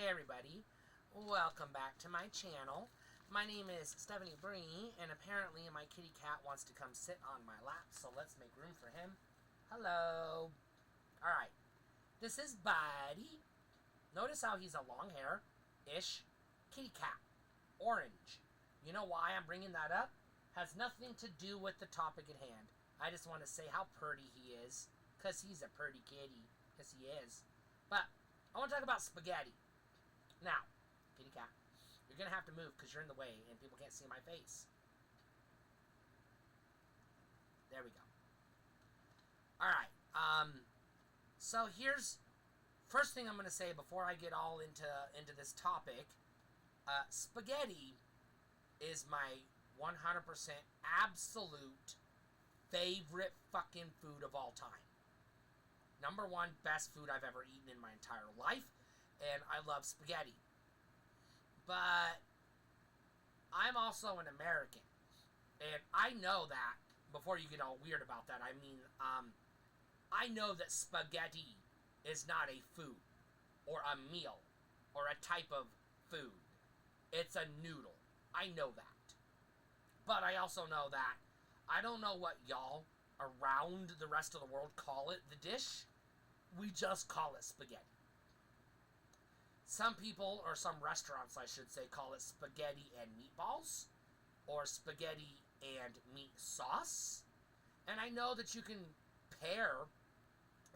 everybody, welcome back to my channel. My name is Stephanie Bree, and apparently my kitty cat wants to come sit on my lap, so let's make room for him. Hello. Alright, this is Buddy. Notice how he's a long hair-ish kitty cat. Orange. You know why I'm bringing that up? Has nothing to do with the topic at hand. I just want to say how pretty he is, because he's a pretty kitty. Yes, he is. But I want to talk about spaghetti. Now, kitty cat, you're going to have to move because you're in the way and people can't see my face. There we go. Alright, so here's, first thing I'm going to say before I get all into this topic. Spaghetti is my 100% absolute favorite fucking food of all time. Number one best food I've ever eaten in my entire life, and I love spaghetti. But I'm also an American, and I know that, before you get all weird about that, I mean, I know that spaghetti is not a food, or a meal, or a type of food. It's a noodle. I know that. But I also know that I don't know what y'all around the rest of the world call it, the dish. We just call it spaghetti. Some people, or some restaurants I should say, call it spaghetti and meatballs, or spaghetti and meat sauce. And I know that you can pair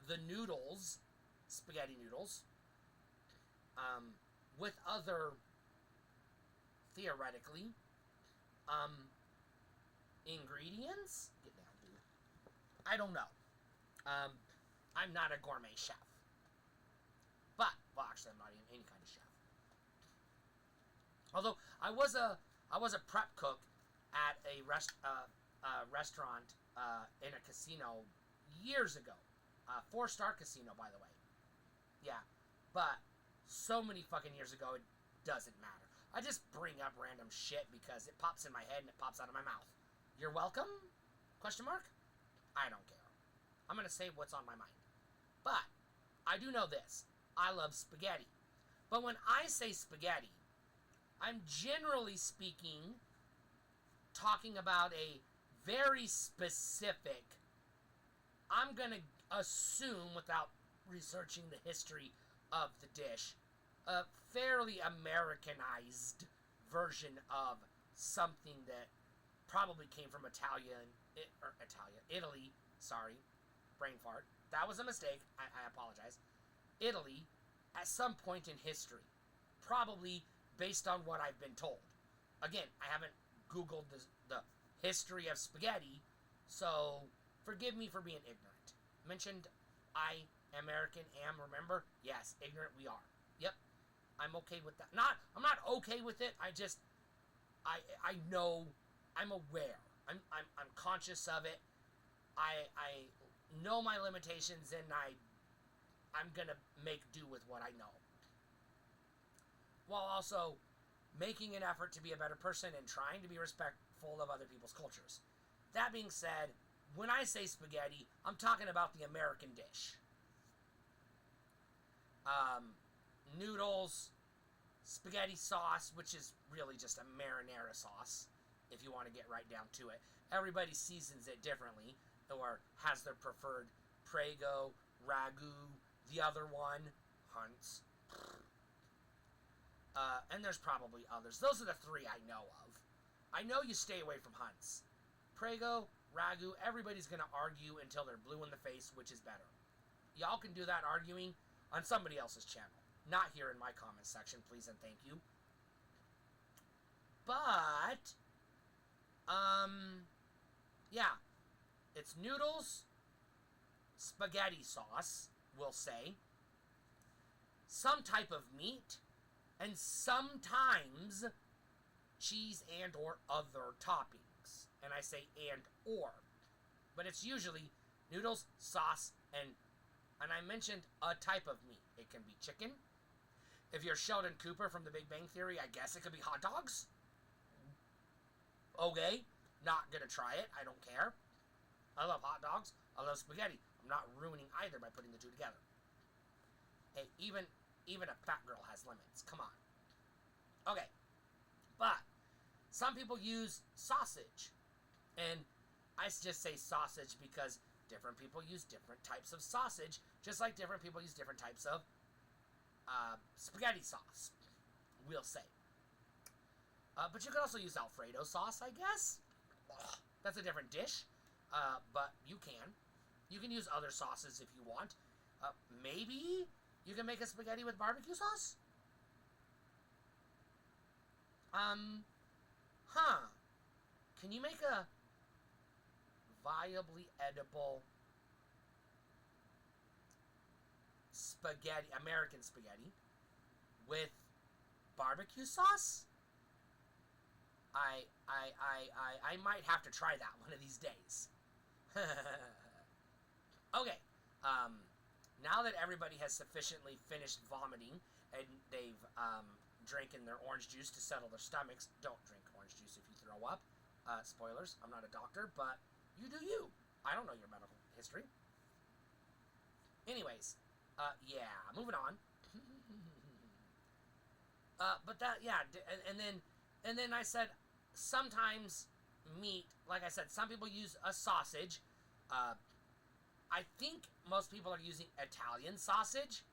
the noodles, spaghetti noodles, with other, theoretically, ingredients? Get down, dude. I don't know. I'm not a gourmet chef. But, well, actually, I'm not even any kind of chef. Although, I was a prep cook at a restaurant in a casino years ago. 4-star casino, by the way. Yeah. But, so many fucking years ago, it doesn't matter. I just bring up random shit because it pops in my head and it pops out of my mouth. You're welcome? Question mark? I don't care. I'm going to say what's on my mind. But, I do know this. I love spaghetti. But when I say spaghetti, I'm generally speaking talking about a very specific, I'm going to assume, without researching the history of the dish, a fairly Americanized version of something that probably came from Italy, sorry, brain fart. That was a mistake, I apologize. Italy, at some point in history, probably based on what I've been told. Again, I haven't Googled the history of spaghetti, so forgive me for being ignorant. Mentioned I, American, am, remember? Yes, ignorant we are. Yep, I'm okay with that. I'm not okay with it, I know, I'm aware. I'm conscious of it. I know my limitations, and I'm gonna make do with what I know. While also making an effort to be a better person and trying to be respectful of other people's cultures. That being said, when I say spaghetti, I'm talking about the American dish. Noodles, spaghetti sauce, which is really just a marinara sauce, if you want to get right down to it. Everybody seasons it differently, or has their preferred Prego, Ragu, the other one, Hunt's. And there's probably others. Those are the three I know of. I know you stay away from Hunt's. Prego, Ragu, everybody's going to argue until they're blue in the face, which is better. Y'all can do that arguing on somebody else's channel. Not here in my comment section, please and thank you. But, yeah. It's noodles, spaghetti sauce, we'll say, some type of meat, and sometimes cheese and or other toppings. And I say and or. But it's usually noodles, sauce, and I mentioned a type of meat. It can be chicken. If you're Sheldon Cooper from The Big Bang Theory, I guess it could be hot dogs. Okay, not gonna try it, I don't care. I love hot dogs. I love spaghetti. I'm not ruining either by putting the two together. Hey, even Even a fat girl has limits. Come on. Okay. But some people use sausage. And I just say sausage because different people use different types of sausage, just like different people use different types of spaghetti sauce, we'll say. But you could also use Alfredo sauce, I guess. Ugh, that's a different dish, but you can. You can use other sauces if you want. Maybe you can make a spaghetti with barbecue sauce? Can you make a viably edible spaghetti, American spaghetti, with barbecue sauce? I might have to try that one of these days. Okay, now that everybody has sufficiently finished vomiting and they've drinking their orange juice to settle their stomachs, don't drink orange juice if you throw up. Spoilers, I'm not a doctor, but you do you. I don't know your medical history. Anyways, yeah, moving on. But that, yeah, and then I said sometimes meat, like I said, some people use a sausage. I think most people are using Italian sausage,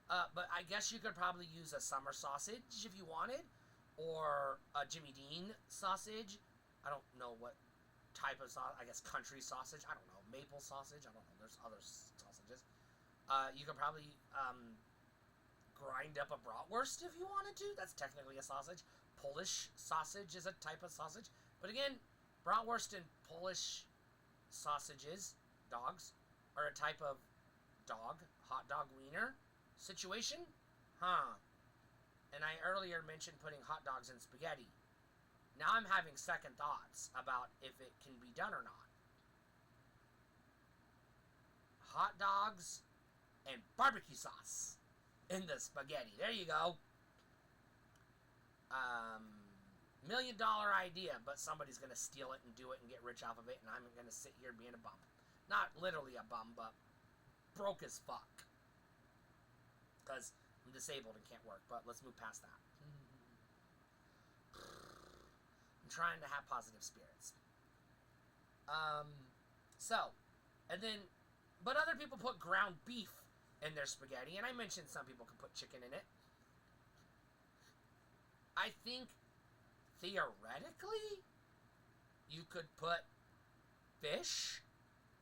but I guess you could probably use a summer sausage if you wanted, or a Jimmy Dean sausage. I don't know what type of sausage. I guess country sausage. I don't know. Maple sausage. I don't know. There's other sausages. You could probably grind up a bratwurst if you wanted to. That's technically a sausage. Polish sausage is a type of sausage. But again, bratwurst and Polish sausages, dogs, are a type of dog, hot dog wiener situation. And I earlier mentioned putting hot dogs in spaghetti. Now I'm having second thoughts about if it can be done or not. Hot dogs and barbecue sauce in the spaghetti. There you go. $1 million idea, but somebody's going to steal it and do it and get rich off of it, and I'm going to sit here being a bum. Not literally a bum, but broke as fuck. Because I'm disabled and can't work, but let's move past that. I'm trying to have positive spirits. But other people put ground beef in their spaghetti, and I mentioned some people can put chicken in it. I think, theoretically, you could put fish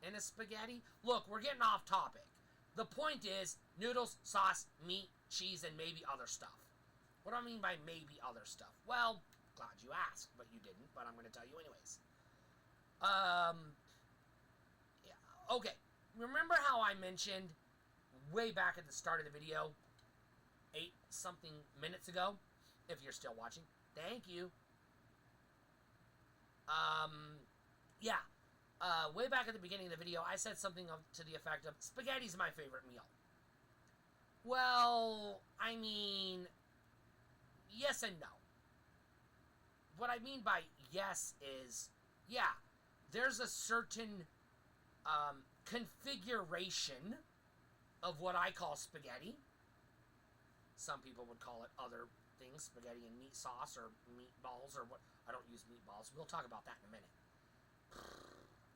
in a spaghetti. Look, we're getting off topic. The point is, noodles, sauce, meat, cheese, and maybe other stuff. What do I mean by maybe other stuff? Well, glad you asked, but you didn't, but I'm going to tell you anyways. Yeah, okay. Remember how I mentioned way back at the start of the video, 8-something minutes ago, if you're still watching, thank you. Way back at the beginning of the video, I said something to the effect of, spaghetti's my favorite meal. Well, I mean, yes and no. What I mean by yes is, yeah, there's a certain configuration of what I call spaghetti. Some people would call it other things, spaghetti and meat sauce or meatballs or what. I don't use meatballs. We'll talk about that in a minute.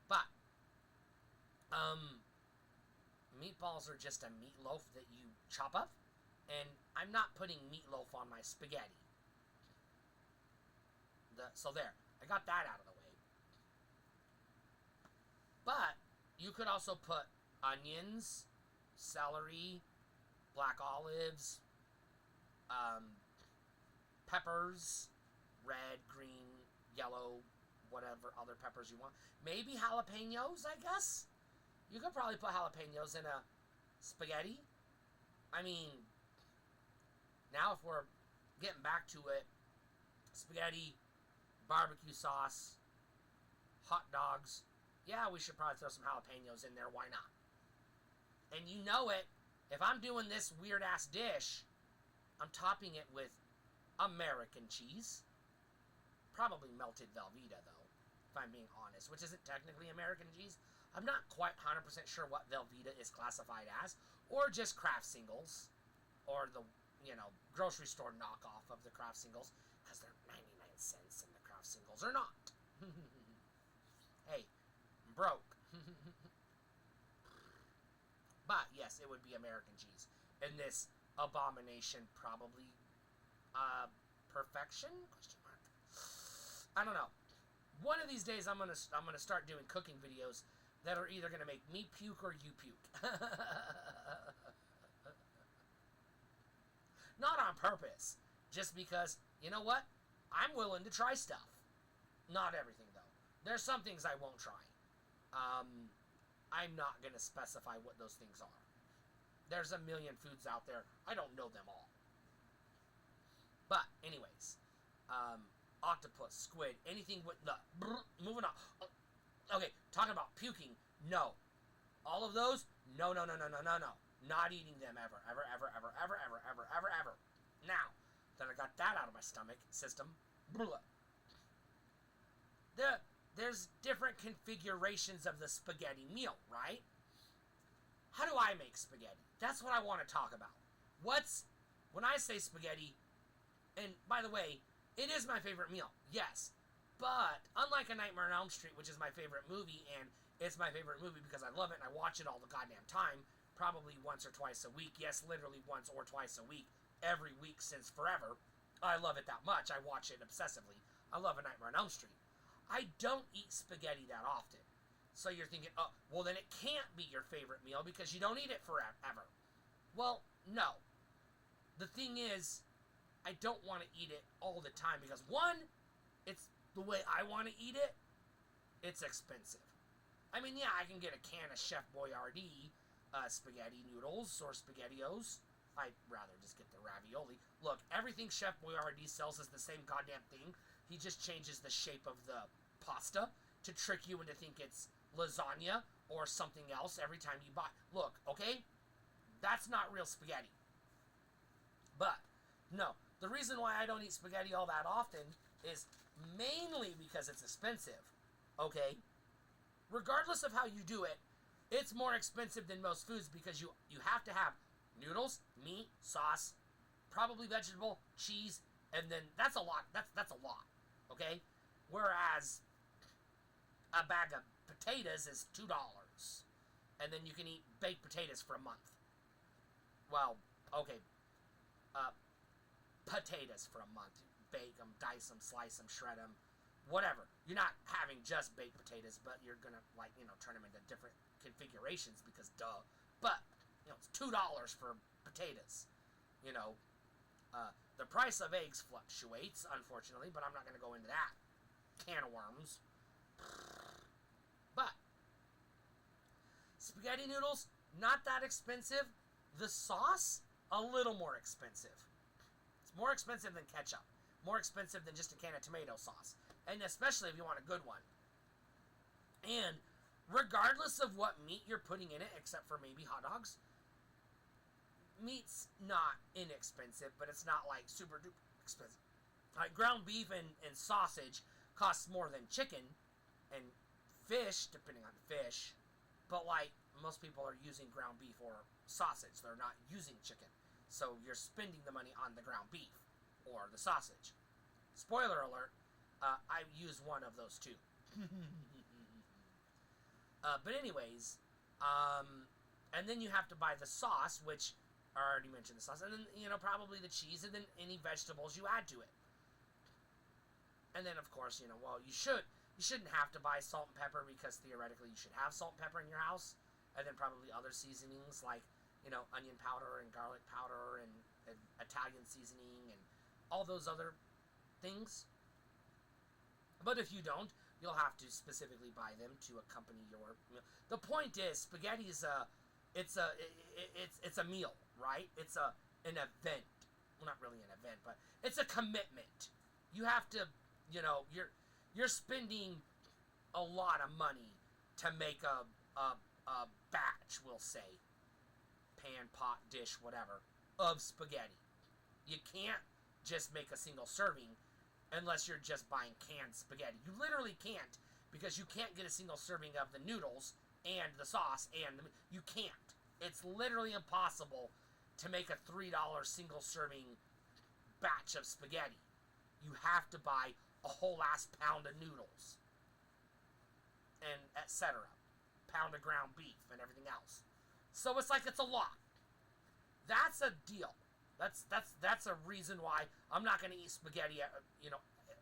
But meatballs are just a meatloaf that you chop up, and I'm not putting meatloaf on my spaghetti. So there, I got that out of the way. But you could also put onions, celery, black olives, peppers, red, green, yellow, whatever other peppers you want. Maybe jalapenos, I guess? You could probably put jalapenos in a spaghetti. I mean, now if we're getting back to it, spaghetti, barbecue sauce, hot dogs, yeah, we should probably throw some jalapenos in there. Why not? And you know it, if I'm doing this weird-ass dish, I'm topping it with American cheese. Probably melted Velveeta, though, if I'm being honest, which isn't technically American cheese. I'm not quite 100% sure what Velveeta is classified as, or just Kraft Singles, or the grocery store knockoff of the Kraft singles, because they're 99 cents and the Kraft singles are not. Hey, I'm broke. But yes, it would be American cheese. And this abomination probably perfection? Question mark. I don't know. One of these days I'm gonna start doing cooking videos that are either gonna make me puke or you puke. Not on purpose, just because, you know what? I'm willing to try stuff. Not everything though. There's some things I won't try. I'm not gonna specify what those things are. There's a million foods out there. I don't know them all. But anyways, octopus, squid, anything with the moving on. Okay, talking about puking. No, all of those. No. Not eating them ever. Now that I got that out of my stomach system, there's different configurations of the spaghetti meal, right? How do I make spaghetti? That's what I want to talk about. When I say spaghetti, and by the way, it is my favorite meal, yes. But unlike A Nightmare on Elm Street, which is my favorite movie, and it's my favorite movie because I love it and I watch it all the goddamn time, probably once or twice a week. Yes, literally once or twice a week, every week since forever. I love it that much. I watch it obsessively. I love A Nightmare on Elm Street. I don't eat spaghetti that often. So you're thinking, oh, well then it can't be your favorite meal because you don't eat it forever. Well, no. The thing is, I don't want to eat it all the time because one, it's the way I want to eat it. It's expensive. I mean, yeah, I can get a can of Chef Boyardee spaghetti noodles or SpaghettiOs. I'd rather just get the ravioli. Look, everything Chef Boyardee sells is the same goddamn thing. He just changes the shape of the pasta to trick you into think it's lasagna or something else every time you buy. Look, okay? That's not real spaghetti. But, no. The reason why I don't eat spaghetti all that often is mainly because it's expensive. Okay? Regardless of how you do it, it's more expensive than most foods because you have to have noodles, meat, sauce, probably vegetable, cheese, and then that's a lot. That's a lot. Okay? Whereas a bag of potatoes is $2. And then you can eat baked potatoes for a month. Well, okay. Potatoes for a month. Bake them, dice them, slice them, shred them, whatever. You're not having just baked potatoes, but you're gonna, turn them into different configurations because duh. But, it's $2 for potatoes. The price of eggs fluctuates, unfortunately, but I'm not gonna go into that can of worms. But spaghetti noodles, not that expensive. The sauce, a little more expensive. It's more expensive than ketchup. More expensive than just a can of tomato sauce. And especially if you want a good one. And regardless of what meat you're putting in it, except for maybe hot dogs, meat's not inexpensive, but it's not like super duper expensive. Like ground beef and sausage costs more than chicken and fish, depending on the fish. But most people are using ground beef or sausage. They're not using chicken. So you're spending the money on the ground beef or the sausage. Spoiler alert, I use one of those too. But anyways, and then you have to buy the sauce, which I already mentioned the sauce, and then, probably the cheese, and then any vegetables you add to it. And then, of course, you shouldn't have to buy salt and pepper because theoretically you should have salt and pepper in your house, and then probably other seasonings like, onion powder and garlic powder and Italian seasoning and all those other things. But if you don't, you'll have to specifically buy them to accompany your meal. The point is, spaghetti is it's a meal, right? It's an event. Well, not really an event, but it's a commitment. You have to, you're spending a lot of money to make a batch, we'll say, pan, pot, dish, whatever, of spaghetti. You can't just make a single serving unless you're just buying canned spaghetti. You literally can't, because you can't get a single serving of the noodles and the sauce and you can't. It's literally impossible to make a $3 single serving batch of spaghetti. You have to buy a whole ass pound of noodles and etc. Pound of ground beef and everything else. So it's like it's a lot. That's a deal. That's a reason why I'm not going to eat spaghetti,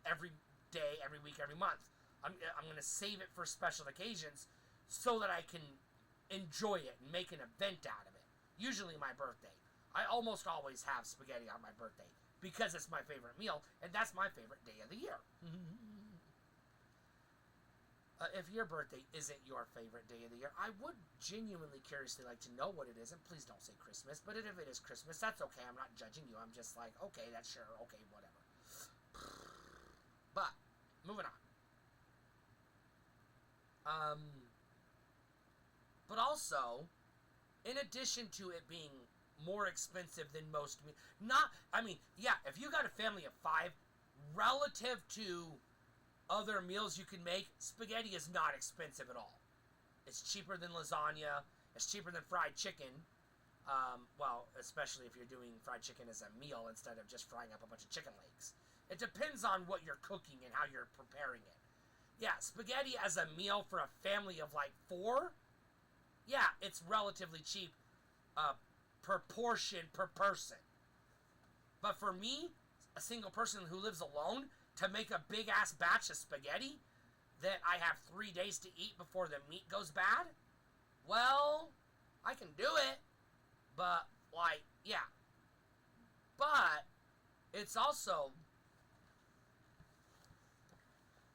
every day, every week, every month. I'm going to save it for special occasions so that I can enjoy it and make an event out of it. Usually my birthday. I almost always have spaghetti on my birthday because it's my favorite meal, and that's my favorite day of the year. If your birthday isn't your favorite day of the year, I would genuinely curiously like to know what it is, and please don't say Christmas, but if it is Christmas, that's okay. I'm not judging you. I'm just like, okay, that's sure, okay, whatever. But, moving on. But also, in addition to it being more expensive than most if you got a family of 5, relative to other meals you can make, spaghetti is not expensive at all. It's cheaper than lasagna. It's cheaper than fried chicken. Especially if you're doing fried chicken as a meal instead of just frying up a bunch of chicken legs. It depends on what you're cooking and how you're preparing it. Yeah, spaghetti as a meal for a family of like 4, yeah, it's relatively cheap per portion per person. But for me, a single person who lives alone, to make a big-ass batch of spaghetti that I have 3 days to eat before the meat goes bad, well, I can do it, but, yeah. But it's also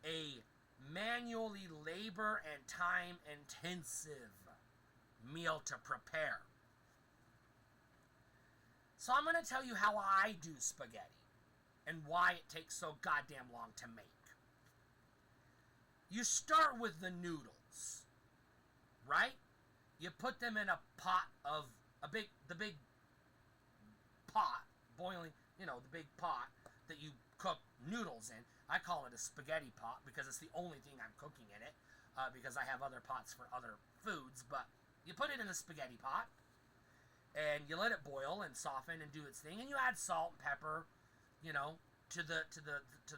a manually labor and time-intensive meal to prepare. So I'm going to tell you how I do spaghetti and why it takes so goddamn long to make. You start with the noodles, right? You put them in a pot of the big pot, boiling, the big pot that you cook noodles in. I call it a spaghetti pot because it's the only thing I'm cooking in it, because I have other pots for other foods, but you put it in a spaghetti pot, and you let it boil and soften and do its thing, and you add salt and pepper, to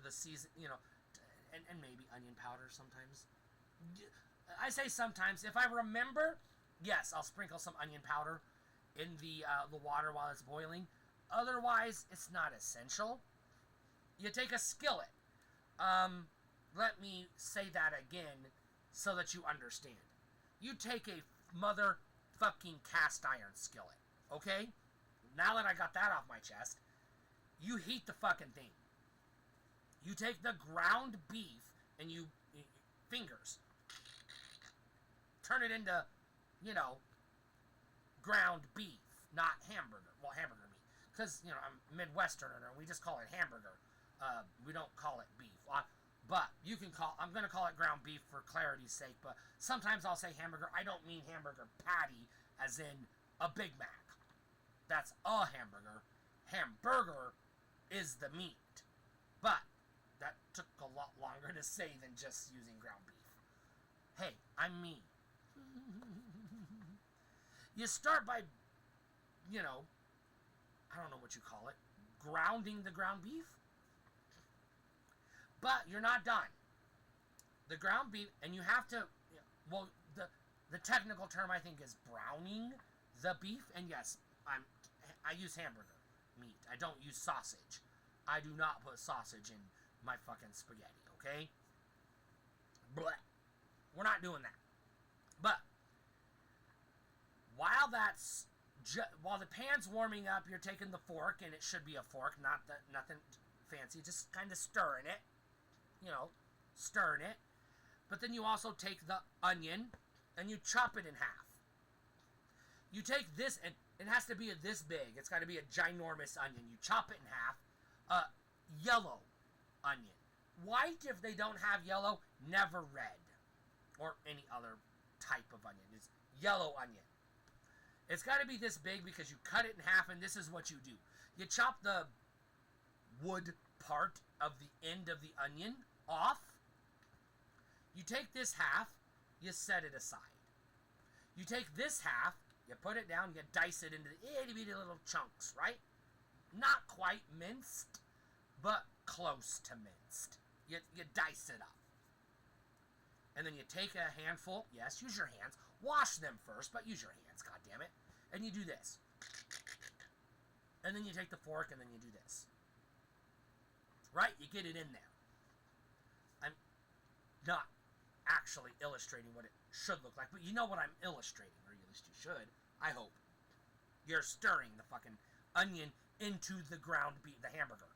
the season, and maybe onion powder sometimes. I say sometimes. If I remember, yes, I'll sprinkle some onion powder in the water while it's boiling. Otherwise, it's not essential. You take a skillet. Let me say that again so that you understand. You take a motherfucking cast iron skillet, okay? Now that I got that off my chest, you heat the fucking thing. You take the ground beef and you fingers turn it into, ground beef, not hamburger. Well, hamburger meat. Because, I'm Midwesterner and we just call it hamburger. We don't call it beef. But I'm going to call it ground beef for clarity's sake, but sometimes I'll say hamburger. I don't mean hamburger patty as in a Big Mac. That's a hamburger. Hamburger is the meat. But that took a lot longer to say than just using ground beef. Hey, I'm me. You start by, I don't know what you call it, grounding the ground beef. But you're not done. The ground beef, and you have to, the technical term I think is browning the beef. And yes, I use hamburger meat. I don't use sausage. I do not put sausage in my fucking spaghetti, okay? Blech. We're not doing that. But while the pan's warming up, you're taking the fork, and it should be a fork, nothing fancy, just kind of stirring it. Stirring it. But then you also take the onion and you chop it in half. You take this, and it has to be this big. It's got to be a ginormous onion. You chop it in half. Yellow onion. White, if they don't have yellow, never red. Or any other type of onion. It's yellow onion. It's got to be this big because you cut it in half, and this is what you do. You chop the wood part of the end of the onion off. You take this half, you set it aside. You take this half, You put it down, you dice it into itty bitty little chunks, right? Not quite minced, but close to minced. You dice it up. And then you take a handful, yes, use your hands. Wash them first, but use your hands, goddammit. And you do this. And then you take the fork and then you do this. Right? You get it in there. I'm not actually illustrating what it should look like, but you know what I'm illustrating, or at least you should, I hope. You're stirring the fucking onion into the ground beef, the hamburger.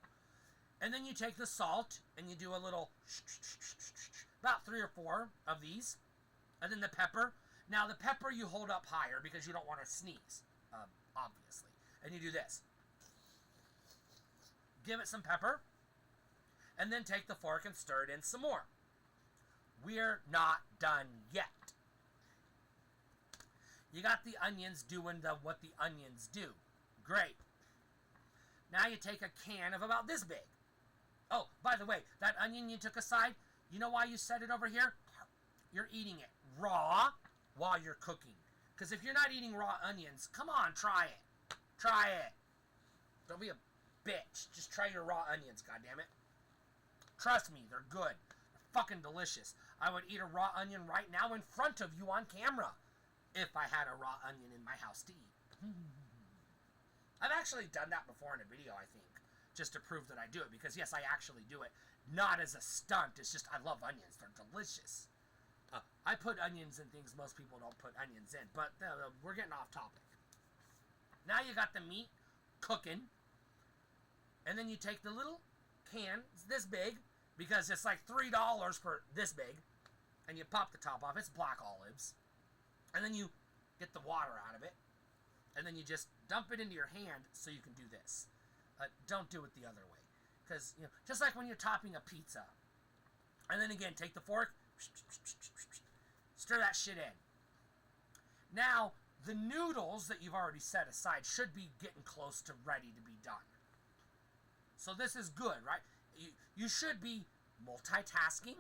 And then you take the salt and you do a little about 3 or 4 of these. And then the pepper. Now the pepper you hold up higher because you don't want to sneeze, obviously. And you do this. Give it some pepper. And then take the fork and stir it in some more. We're not done yet. You got the onions doing what the onions do. Great. Now you take a can of about this big. Oh, by the way, that onion you took aside, you know why you set it over here? You're eating it raw while you're cooking. Because if you're not eating raw onions, come on, try it. Try it. Don't be a bitch. Just try your raw onions, goddammit. Trust me, they're good. They're fucking delicious. I would eat a raw onion right now in front of you on camera if I had a raw onion in my house to eat. I've actually done that before in a video, I think, just to prove that I do it, because yes, I actually do it. Not as a stunt, it's just I love onions. They're delicious. I put onions in things most people don't put onions in, but we're getting off topic. Now you got the meat cooking, and then you take the little can, it's this big, because it's like $3 for this big, and you pop the top off. It's black olives, and then you get the water out of it, and then you just dump it into your hand so you can do this. Don't do it the other way, because just like when you're topping a pizza, and then again take the fork, stir that shit in. Now the noodles that you've already set aside should be getting close to ready to be done. So this is good, right? You should be multitasking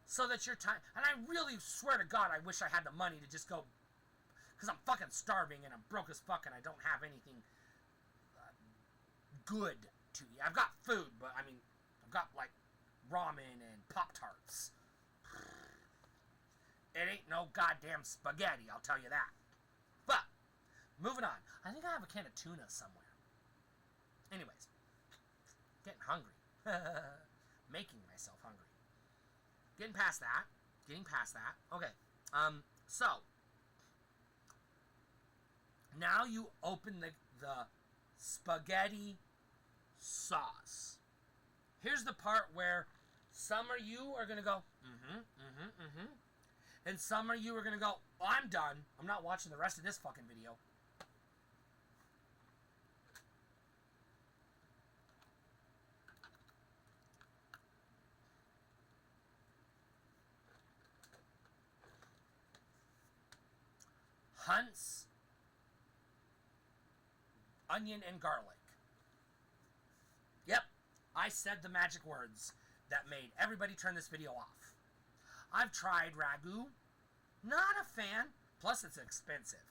so that your time, and I really swear to God, I wish I had the money to just go, because I'm fucking starving and I'm broke as fuck and I don't have anything good to eat. I've got food, but I mean, I've got like ramen and Pop-Tarts. It ain't no goddamn spaghetti, I'll tell you that. But, moving on. I think I have a can of tuna somewhere. Anyways, getting hungry. Making myself hungry. Getting past that. Okay. So, now you open the spaghetti sauce. Here's the part where some of you are going to go, and some of you are going to go, oh, I'm done. I'm not watching the rest of this fucking video. Hunt's onion and garlic. Yep, I said the magic words that made everybody turn this video off. I've tried ragu, not a fan, plus it's expensive.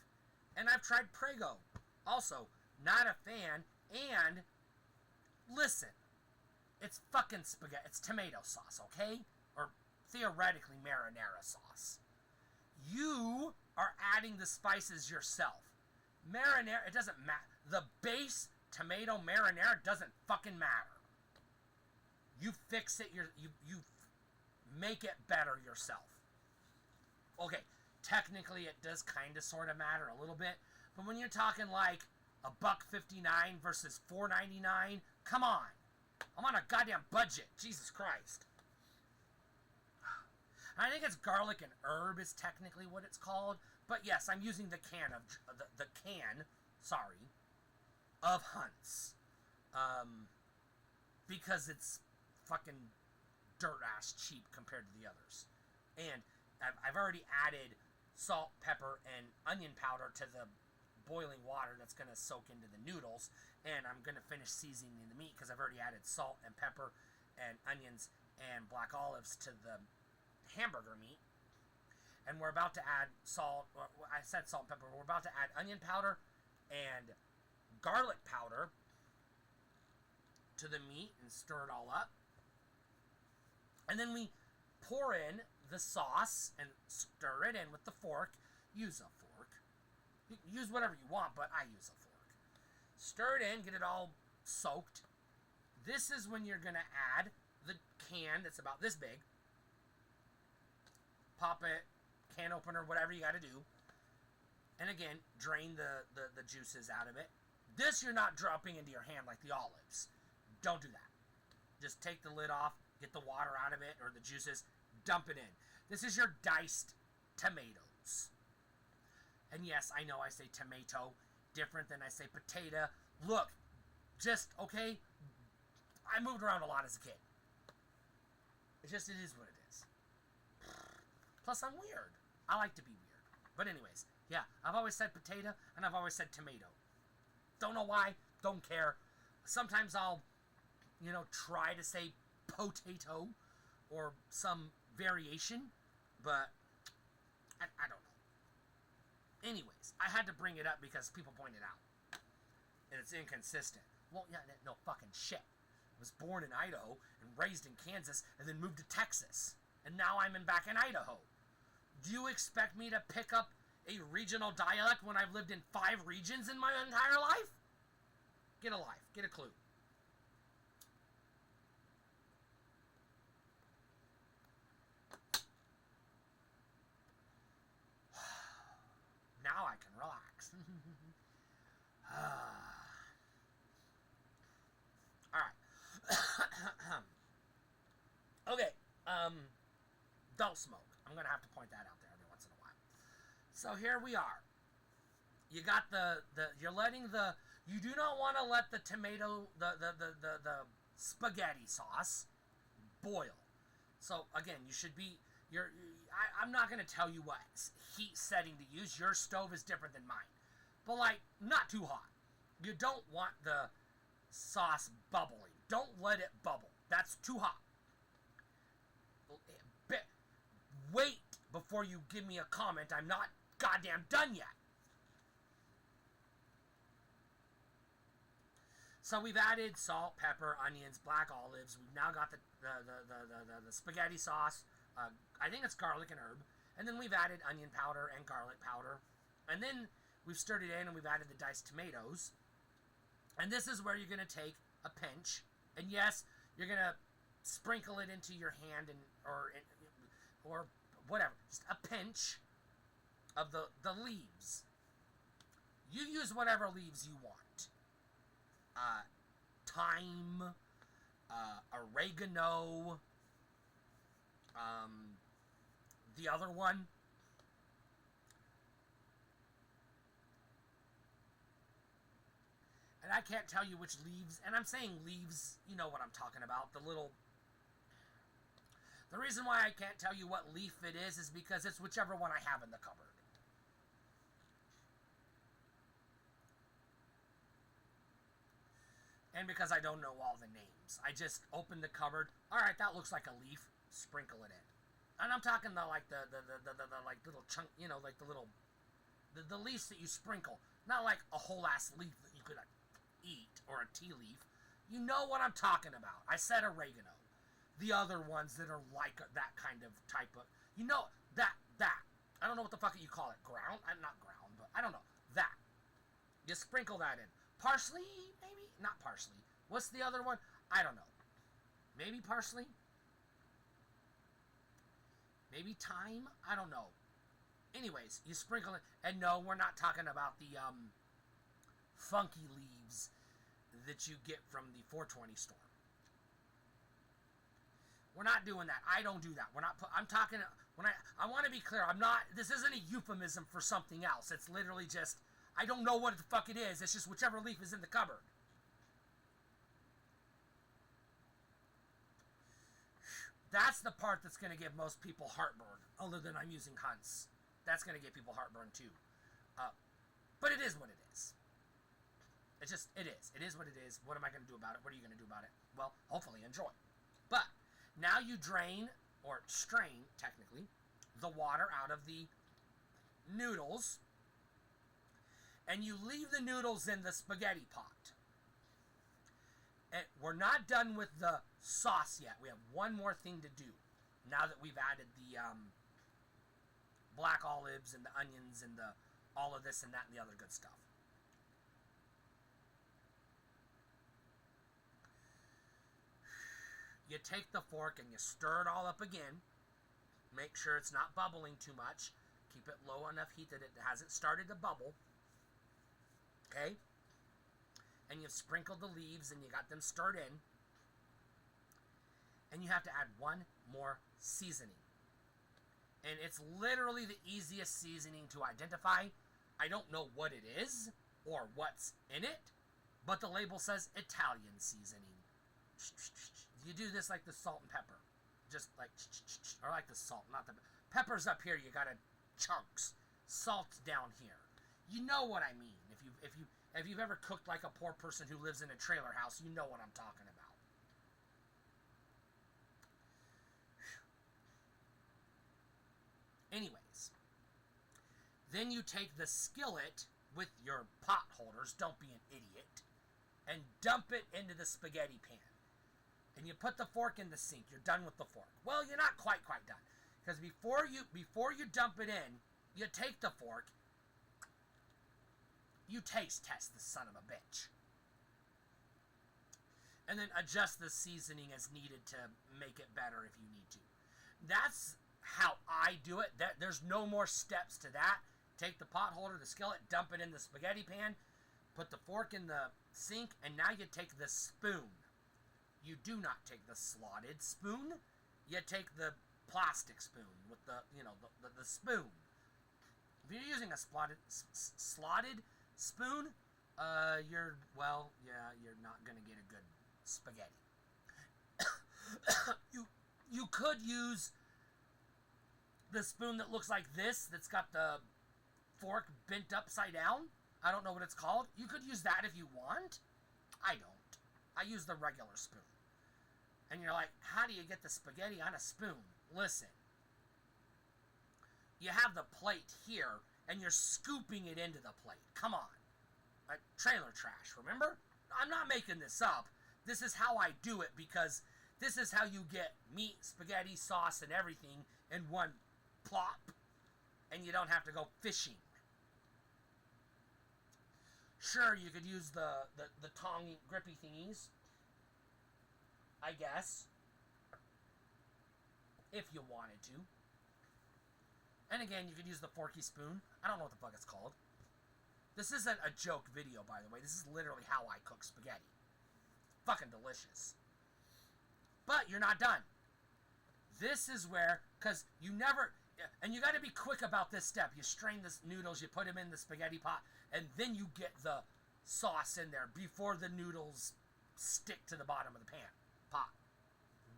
And I've tried Prego, also not a fan, and listen, it's fucking spaghetti, it's tomato sauce, okay? Or theoretically marinara sauce. You are adding the spices yourself. Marinara, it doesn't matter. The base tomato marinara doesn't fucking matter. You fix it, you make it better yourself. Okay, technically it does kind of sort of matter a little bit, but when you're talking like $1.59 versus $4.99, come on. I'm on a goddamn budget. Jesus Christ. I think it's garlic and herb is technically what it's called, but yes, I'm using the can of of Hunt's, because it's fucking dirt ass cheap compared to the others. And I've already added salt, pepper, and onion powder to the boiling water that's going to soak into the noodles, and I'm going to finish seasoning the meat because I've already added salt and pepper and onions and black olives to the hamburger meat. And we're about to add salt. I said salt and pepper. We're about to add onion powder and garlic powder to the meat and stir it all up. And then we pour in the sauce and stir it in with the fork. Use a fork. Use whatever you want, but I use a fork. Stir it in, get it all soaked. This is when you're going to add the can that's about this big. Pop it, can opener, whatever you got to do. And again, drain the juices out of it. This you're not dropping into your hand like the olives. Don't do that. Just take the lid off, get the water out of it, or the juices, dump it in. This is your diced tomatoes. And yes, I know I say tomato different than I say potato. Look, just, okay, I moved around a lot as a kid. It is what it is. Plus, I'm weird. I like to be weird. But anyways, yeah, I've always said potato, and I've always said tomato. Don't know why, don't care. Sometimes I'll, try to say potato or some variation, but I don't know. Anyways, I had to bring it up because people pointed out. And it's inconsistent. Well, yeah, no fucking shit. I was born in Idaho and raised in Kansas and then moved to Texas. And now I'm back in Idaho. Do you expect me to pick up a regional dialect when I've lived in 5 regions in my entire life? Get a life. Get a clue. Now I can relax. Alright. Okay. Don't smoke. I'm going to have to point that out there every once in a while. So here we are. You got you're letting you do not want to let the tomato, the spaghetti sauce boil. So again, you should be, I'm not going to tell you what heat setting to use. Your stove is different than mine. But not too hot. You don't want the sauce bubbling. Don't let it bubble. That's too hot. Wait before you give me a comment. I'm not goddamn done yet. So we've added salt, pepper, onions, black olives. We've now got the spaghetti sauce. I think it's garlic and herb. And then we've added onion powder and garlic powder. And then we've stirred it in and we've added the diced tomatoes. And this is where you're going to take a pinch. And yes, you're going to sprinkle it into your hand or whatever. Just a pinch of the leaves. You use whatever leaves you want. Thyme, oregano, the other one. And I can't tell you which leaves, and I'm saying leaves, you know what I'm talking about, the reason why I can't tell you what leaf it is because it's whichever one I have in the cupboard. And because I don't know all the names. I just open the cupboard. Alright, that looks like a leaf. Sprinkle it in. And I'm talking the little chunk, the leaves that you sprinkle. Not like a whole ass leaf that you could eat, or a tea leaf. You know what I'm talking about. I said oregano. The other ones that are like that kind of type of, that. I don't know what the fuck you call it. Ground? Not ground, but I don't know. That. You sprinkle that in. Parsley, maybe? Not parsley. What's the other one? I don't know. Maybe parsley? Maybe thyme? I don't know. Anyways, you sprinkle it. And no, we're not talking about the funky leaves that you get from the 420 store. We're not doing that. I don't do that. I'm talking, I want to be clear. This isn't a euphemism for something else. It's literally just, I don't know what the fuck it is. It's just whichever leaf is in the cupboard. That's the part that's going to give most people heartburn, other than I'm using Hunt's. That's going to give people heartburn too. But it is what it is. It is. It is what it is. What am I going to do about it? What are you going to do about it? Well, hopefully enjoy. But now you drain, or strain, technically, the water out of the noodles, and you leave the noodles in the spaghetti pot. And we're not done with the sauce yet. We have one more thing to do now that we've added the black olives and the onions and the all of this and that and the other good stuff. You take the fork and you stir it all up again. Make sure it's not bubbling too much. Keep it low enough heat that it hasn't started to bubble. Okay? And you've sprinkled the leaves and you got them stirred in. And you have to add one more seasoning. And it's literally the easiest seasoning to identify. I don't know what it is or what's in it, but the label says Italian seasoning. You do this like the salt and pepper. Just like, or like the salt, not the pepper's up here, you got chunks. Salt's down here. You know what I mean. If you've ever cooked like a poor person who lives in a trailer house, you know what I'm talking about. Anyways, then you take the skillet with your pot holders, don't be an idiot, and dump it into the spaghetti pan. And you put the fork in the sink. You're done with the fork. Well, you're not quite done. Because before you dump it in, you take the fork, you taste test the son of a bitch. And then adjust the seasoning as needed to make it better if you need to. That's how I do it. There's no more steps to that. Take the pot holder, the skillet, dump it in the spaghetti pan, put the fork in the sink, and now you take the spoon. You do not take the slotted spoon. You take the plastic spoon with the spoon. If you're using a slotted spoon, you're not gonna get a good spaghetti. you could use the spoon that looks like this, that's got the fork bent upside down. I don't know what it's called. You could use that if you want. I don't. I use the regular spoon. And you're like, how do you get the spaghetti on a spoon? Listen. You have the plate here, and you're scooping it into the plate. Come on. Like trailer trash, remember? I'm not making this up. This is how I do it, because this is how you get meat, spaghetti, sauce, and everything in one plop, and you don't have to go fishing. Sure, you could use the tong grippy thingies, I guess, if you wanted to. And again, you could use the forky spoon. I don't know what the fuck it's called. This isn't a joke video, by the way. This is literally how I cook spaghetti. Fucking delicious. But you're not done. This is where, because you never, and you got to be quick about this step. You strain the noodles, you put them in the spaghetti pot, and then you get the sauce in there before the noodles stick to the bottom of the pan, pot,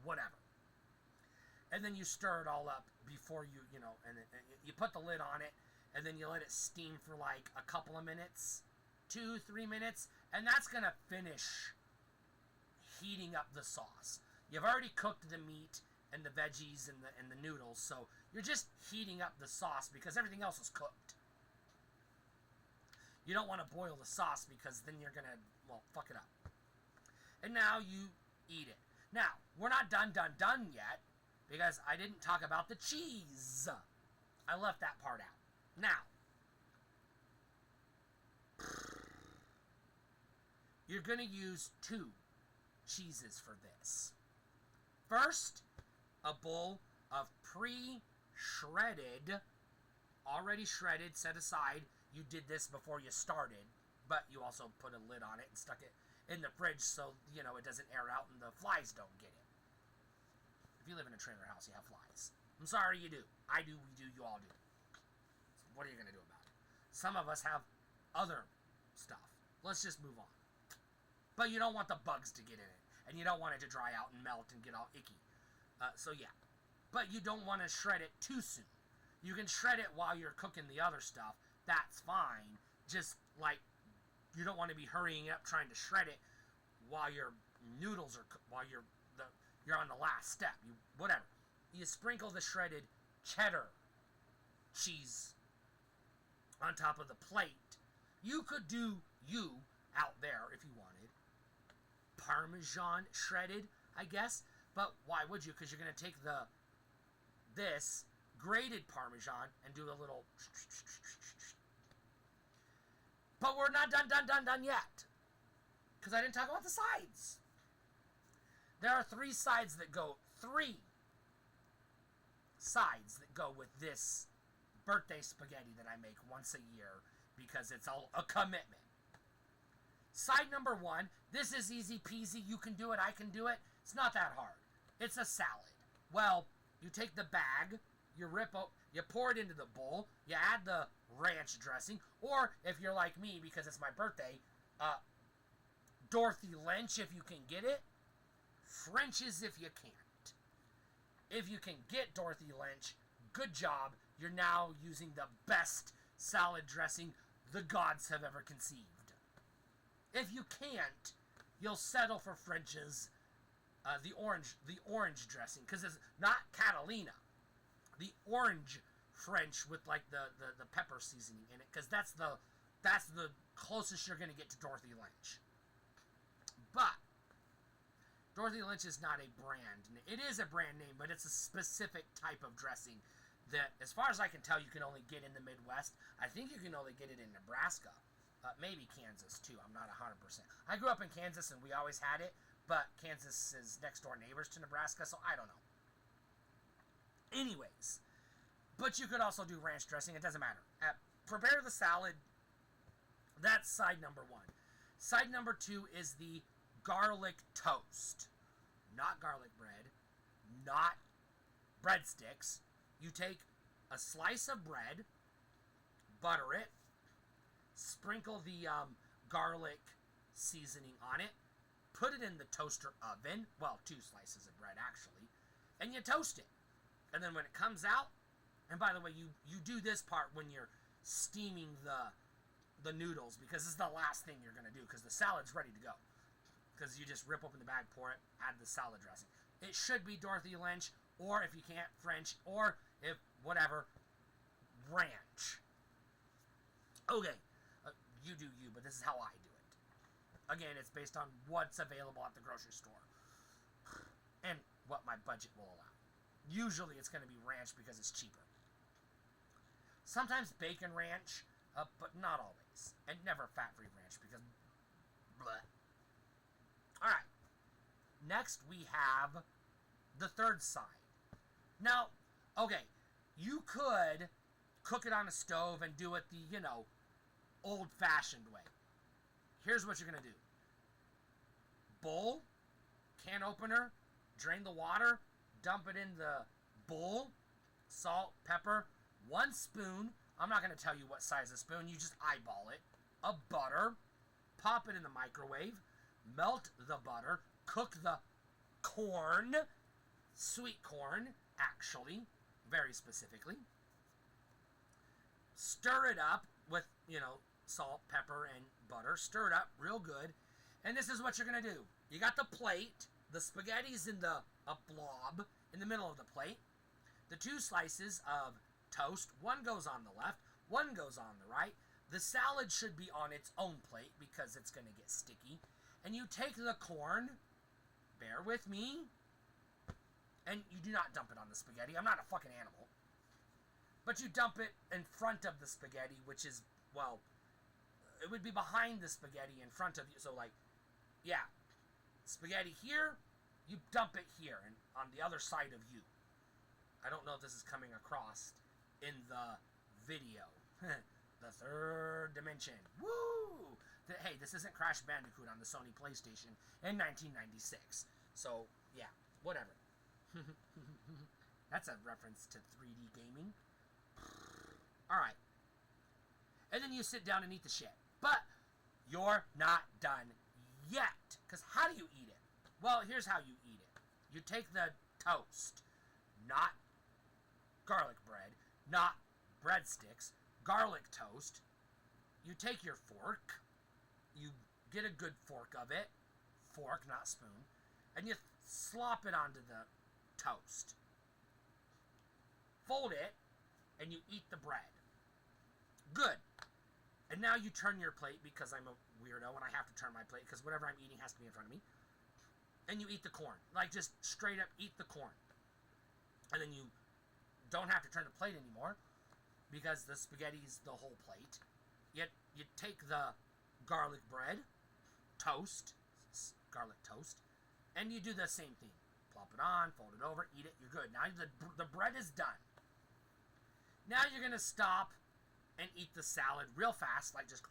whatever. And then you stir it all up before and you put the lid on it, and then you let it steam for like a couple of minutes, 2-3 minutes, and that's going to finish heating up the sauce. You've already cooked the meat and the veggies and the noodles, so you're just heating up the sauce because everything else is cooked. You don't want to boil the sauce because then you're going to, fuck it up. And now you eat it. Now, we're not done yet because I didn't talk about the cheese. I left that part out. Now, you're going to use 2 cheeses for this. First, a bowl of pre-shredded, already shredded, set aside. You did this before you started, but you also put a lid on it and stuck it in the fridge so, it doesn't air out and the flies don't get it. If you live in a trailer house, you have flies. I'm sorry you do. I do, we do, you all do. So what are you going to do about it? Some of us have other stuff. Let's just move on. But you don't want the bugs to get in it. And you don't want it to dry out and melt and get all icky. So yeah. But you don't want to shred it too soon. You can shred it while you're cooking the other stuff. That's fine. Just like you don't want to be hurrying up trying to shred it while your noodles are while you're on the last step. Whatever. You sprinkle the shredded cheddar cheese on top of the plate. You could do out there if you wanted. Parmesan shredded, I guess. But why would you? Because you're going to take this grated Parmesan and do a little... But we're not done yet. Because I didn't talk about the sides. There are three sides that go with this birthday spaghetti that I make once a year because it's a commitment. Side number one, this is easy peasy. You can do it. I can do it. It's not that hard. It's a salad. Well, you take the bag, you pour it into the bowl, you add the ranch dressing, or if you're like me, because it's my birthday, Dorothy Lynch if you can get it, French's if you can't. If you can get Dorothy Lynch, good job. You're now using the best salad dressing the gods have ever conceived. If you can't, you'll settle for French's, the orange dressing, because it's not Catalina. The orange French with like the pepper seasoning in it, because that's the closest you're going to get to Dorothy Lynch. But Dorothy Lynch is not a brand. It is a brand name, but it's a specific type of dressing that, as far as I can tell, you can only get in the Midwest. I think you can only get it in Nebraska. Maybe Kansas, too. I'm not 100%. I grew up in Kansas, and we always had it, but Kansas is next-door neighbors to Nebraska, so I don't know. Anyways, but you could also do ranch dressing. It doesn't matter. Prepare the salad. That's side number one. Side number two is the garlic toast. Not garlic bread. Not breadsticks. You take a slice of bread, butter it, sprinkle the garlic seasoning on it, put it in the toaster oven, well, 2 slices of bread actually, and you toast it. And then when it comes out, and by the way, you do this part when you're steaming the noodles, because this is the last thing you're going to do, because the salad's ready to go. Because you just rip open the bag, pour it, add the salad dressing. It should be Dorothy Lynch, or if you can't, French, or if, whatever, ranch. Okay, you do you, but this is how I do it. Again, it's based on what's available at the grocery store. And what my budget will allow. Usually it's going to be ranch because it's cheaper. Sometimes bacon ranch, but not always. And never fat-free ranch because... bleh. Alright. Next we have the third side. Now, okay, you could cook it on a stove and do it the, old-fashioned way. Here's what you're going to do. Bowl, can opener, drain the water, dump it in the bowl, salt, pepper, 1 spoon. I'm not going to tell you what size of spoon. You just eyeball it. A butter. Pop it in the microwave. Melt the butter. Cook the corn. Sweet corn, actually. Very specifically. Stir it up with, salt, pepper, and butter. Stir it up real good. And this is what you're going to do. You got the plate. The spaghetti's in a blob in the middle of the plate. The 2 slices of toast. 1 goes on the left. 1 goes on the right. The salad should be on its own plate because it's going to get sticky. And you take the corn. Bear with me. And you do not dump it on the spaghetti. I'm not a fucking animal. But you dump it in front of the spaghetti, which is, well, it would be behind the spaghetti in front of you. So, yeah. Spaghetti here, you dump it here, and on the other side of you. I don't know if this is coming across in the video. The third dimension. Woo! Hey, this isn't Crash Bandicoot on the Sony PlayStation in 1996. So, yeah, whatever. That's a reference to 3D gaming. Alright. And then you sit down and eat the shit. But you're not done yet. Because how do you eat it? Well, here's how you eat it. You take the toast. Not garlic bread. Not breadsticks. Garlic toast. You take your fork. You get a good fork of it. Fork, not spoon. And you slop it onto the toast. Fold it. and you eat the bread. Good. And now you turn your plate, because I'm a weirdo and I have to turn my plate because whatever I'm eating has to be in front of me. And you eat the corn. Like, just straight up eat the corn. And then you don't have to turn the plate anymore because the spaghetti's the whole plate. Yet you take the garlic bread, toast, garlic toast, and you do the same thing. Plop it on, fold it over, eat it, you're good. Now the bread is done. Now you're going to stop and eat the salad real fast, like just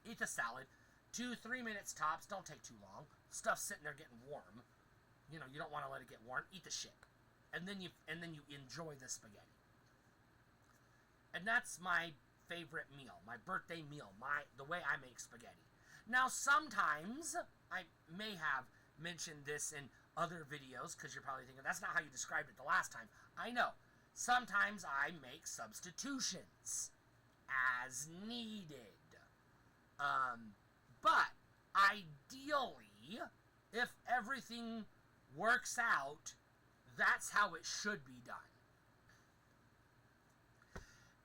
eat the salad. 2-3 minutes tops, don't take too long. Stuff's sitting there getting warm. You know, you don't want to let it get warm. Eat the shit. And then you enjoy the spaghetti. And that's my favorite meal, my birthday meal, the way I make spaghetti. Now, sometimes, I may have mentioned this in other videos, because you're probably thinking, that's not how you described it the last time. I know. Sometimes I make substitutions as needed. But, ideally, if everything works out, that's how it should be done.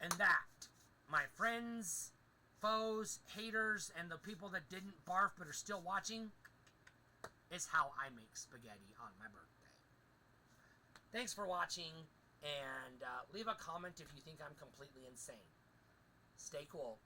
And that, my friends, foes, haters, and the people that didn't barf but are still watching, is how I make spaghetti on my birthday. Thanks for watching, and leave a comment if you think I'm completely insane. Stay cool.